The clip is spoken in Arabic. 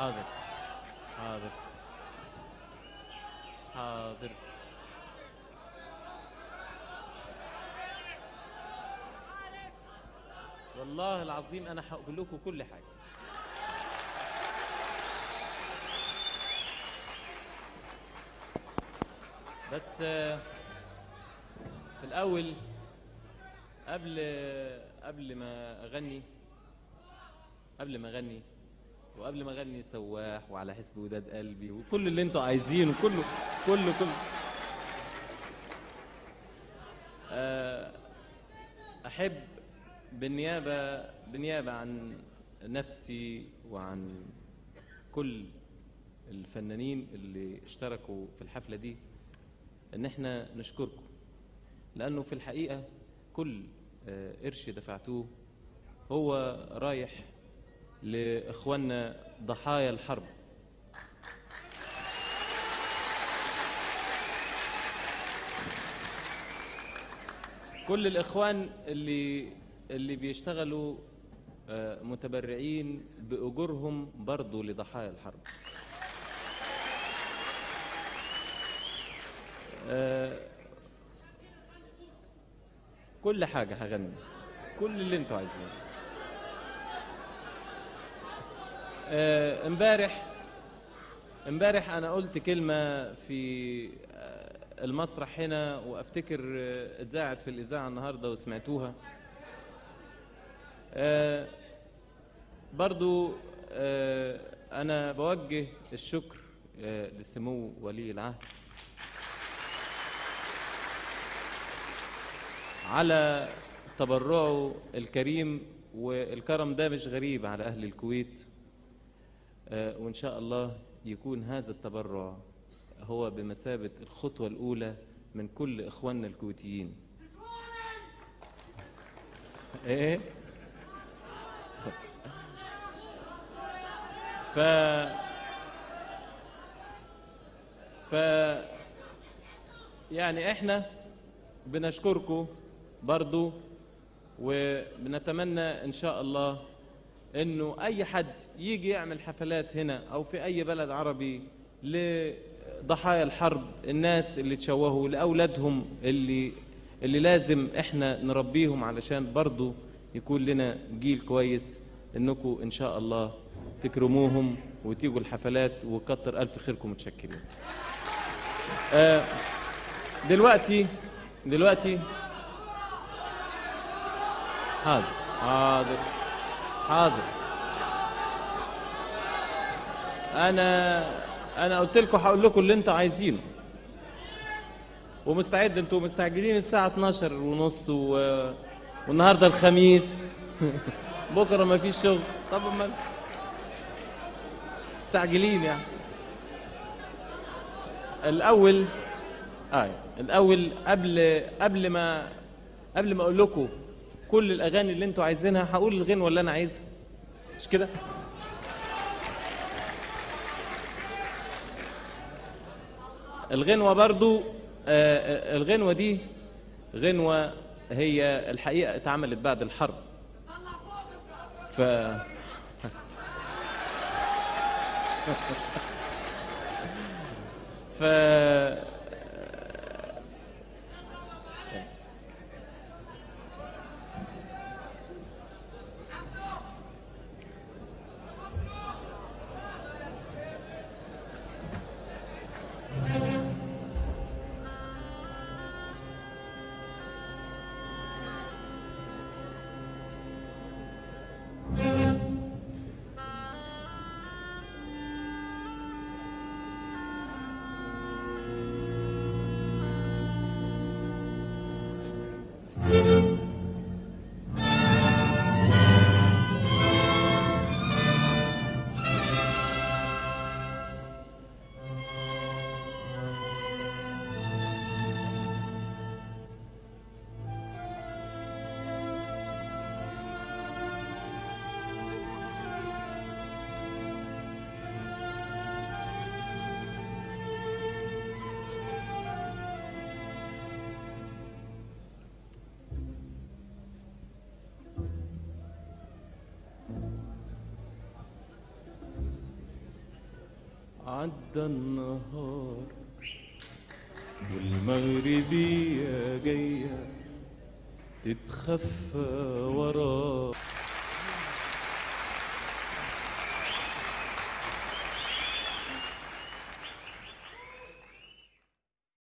حاضر حاضر حاضر. والله العظيم انا هقول لكم كل حاجه. بس في الاول قبل ما اغني وقبل ما اغني سواح وعلى حسب وداد قلبي وكل اللي انتوا عايزينه كله احب بالنيابه عن نفسي وعن كل الفنانين اللي اشتركوا في الحفله دي ان احنا نشكركم، لانه في الحقيقه كل قرش دفعتوه هو رايح لاخواننا ضحايا الحرب. كل الاخوان اللي بيشتغلوا متبرعين باجورهم برضو لضحايا الحرب. كل حاجه هغني، كل اللي انتوا عايزينه. امبارح انا قلت كلمه في المسرح هنا، وافتكر اتذاعت في الاذاعه النهارده وسمعتوها. برضو انا بوجه الشكر لسمو ولي العهد على تبرعه الكريم، والكرم ده مش غريب على اهل الكويت. وان شاء الله يكون هذا التبرع هو بمثابة الخطوة الأولى من كل إخواننا الكويتيين. إيه؟ يعني إحنا بنشكركم برضو، وبنتمنى إن شاء الله إنه أي حد يجي يعمل حفلات هنا أو في أي بلد عربي لضحايا الحرب، الناس اللي تشوهوا لأولادهم اللي لازم إحنا نربيهم علشان برضو يكون لنا جيل كويس، إنكم إن شاء الله تكرموهم وتيجوا الحفلات، وكتر ألف خيركم. متشكرين. دلوقتي حاضر. انا قلت لكم هقول لكم اللي انتوا عايزينه، ومستعد. انتوا مستعجلين الساعه 12 ونص والنهارده الخميس بكره ما فيش شغل. طب ما مستعجلين يعني. الاول قبل ما اقول لكم كل الاغاني اللي انتوا عايزينها، هقول الغنوه اللي انا عايزها، مش كده؟ الغنوه برضو الغنوه دي غنوه هي الحقيقه اتعملت بعد الحرب. ف ف عدى النهار والمغربية جاية تتخفى وراه.